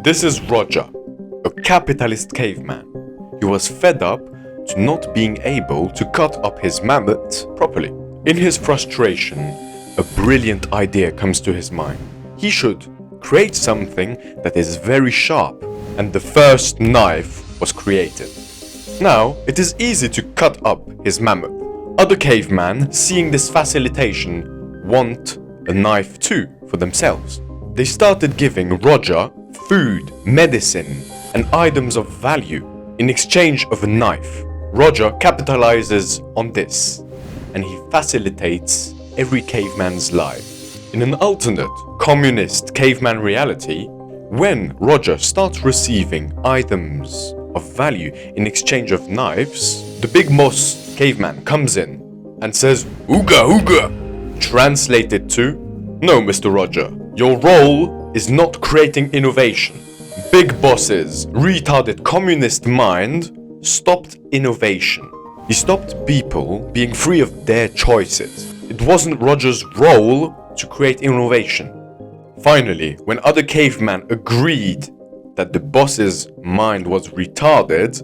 This is Roger, a capitalist caveman. He was fed up to not being able to cut up his mammoth properly. In his frustration, a brilliant idea comes to his mind. He should create something that is very sharp, and the first knife was created. Now, it is easy to cut up his mammoth. Other cavemen, seeing this facilitation, want a knife too for themselves. They started giving Roger food, medicine, and items of value in exchange of a knife. Roger capitalizes on this, and he facilitates every caveman's life. In an alternate, communist caveman reality, when Roger starts receiving items of value in exchange of knives, the big boss caveman comes in and says, "Ooga ooga!" Translated to, "No, Mr. Roger, your role is not creating innovation." Big boss's retarded communist mind stopped innovation. He stopped people being free of their choices. It wasn't Roger's role to create innovation. Finally, when other cavemen agreed that the boss's mind was retarded,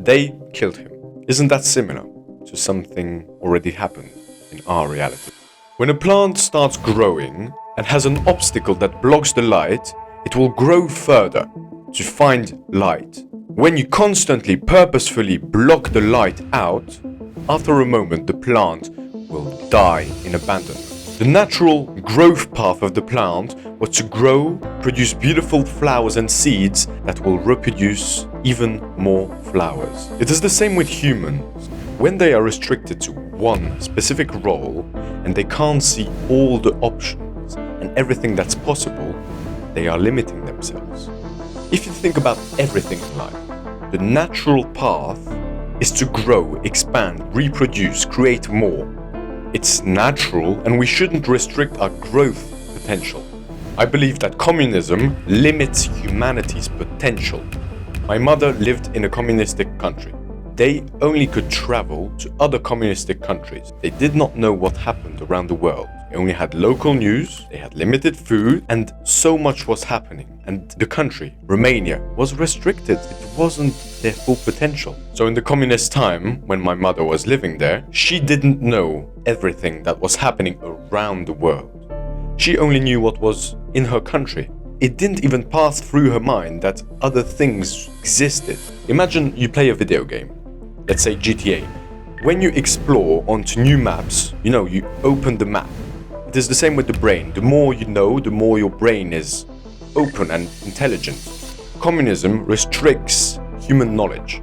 they killed him. Isn't that similar to something already happened in our reality? When a plant starts growing and has an obstacle that blocks the light, it will grow further to find light. When you constantly, purposefully block the light out, after a moment the plant will die in abandonment. The natural growth path of the plant was to grow, produce beautiful flowers and seeds that will reproduce even more flowers. It is the same with humans. When they are restricted to one specific role and they can't see all the options and everything that's possible, they are limiting themselves. If you think about everything in life, the natural path is to grow, expand, reproduce, create more. It's natural and we shouldn't restrict our growth potential. I believe that communism limits humanity's potential. My mother lived in a communistic country. They only could travel to other communistic countries. They did not know what happened around the world. They only had local news, they had limited food, and so much was happening. And the country, Romania, was restricted. It wasn't their full potential. So in the communist time, when my mother was living there, she didn't know everything that was happening around the world. She only knew what was in her country. It didn't even pass through her mind that other things existed. Imagine you play a video game, let's say GTA. When you explore onto new maps, you open the map. It is the same with the brain. The more you know, the more your brain is open and intelligent. Communism restricts human knowledge,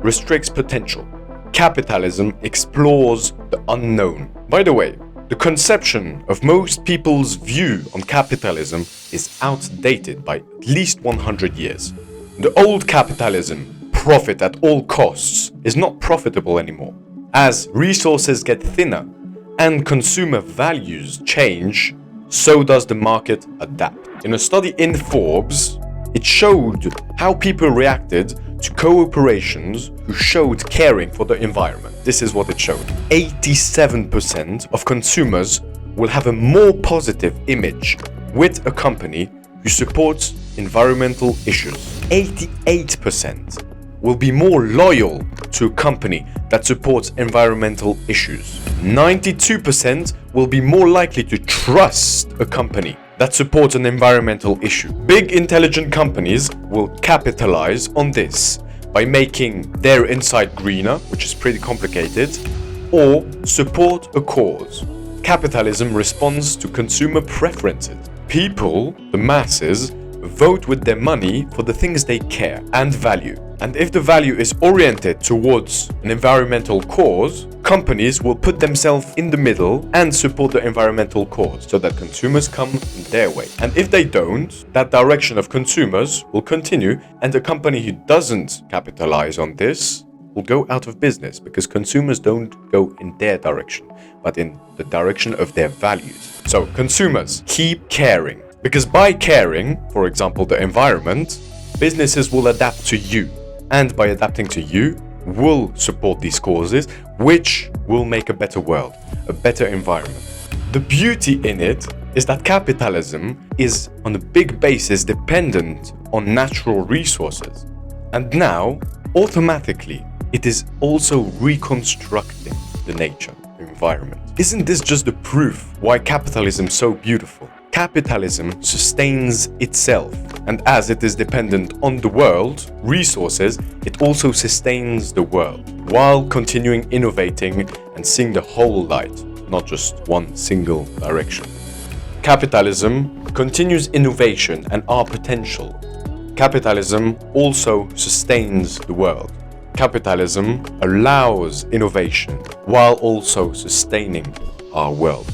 restricts potential. Capitalism explores the unknown. By the way, the conception of most people's view on capitalism is outdated by at least 100 years. The old capitalism, profit at all costs, is not profitable anymore. As resources get thinner and consumer values change, so does the market adapt. In a study in Forbes, it showed how people reacted to cooperations who showed caring for the environment. This is what it showed. 87% of consumers will have a more positive image with a company who supports environmental issues. 88% will be more loyal to a company that supports environmental issues. 92% will be more likely to trust a company that supports an environmental issue. Big intelligent companies will capitalize on this by making their inside greener, which is pretty complicated, or support a cause. Capitalism responds to consumer preferences. People, the masses, vote with their money for the things they care and value. And if the value is oriented towards an environmental cause, companies will put themselves in the middle and support the environmental cause so that consumers come in their way. And if they don't, that direction of consumers will continue, and a company who doesn't capitalize on this will go out of business because consumers don't go in their direction, but in the direction of their values. So consumers, keep caring. Because by caring, for example, the environment, businesses will adapt to you. And by adapting to you, will support these causes, which will make a better world, a better environment. The beauty in it is that capitalism is on a big basis dependent on natural resources. And now, automatically, it is also reconstructing the nature, the environment. Isn't this just the proof why capitalism is so beautiful? Capitalism sustains itself, and as it is dependent on the world, resources, it also sustains the world, while continuing innovating and seeing the whole light, not just one single direction. Capitalism continues innovation and our potential. Capitalism also sustains the world. Capitalism allows innovation while also sustaining our world.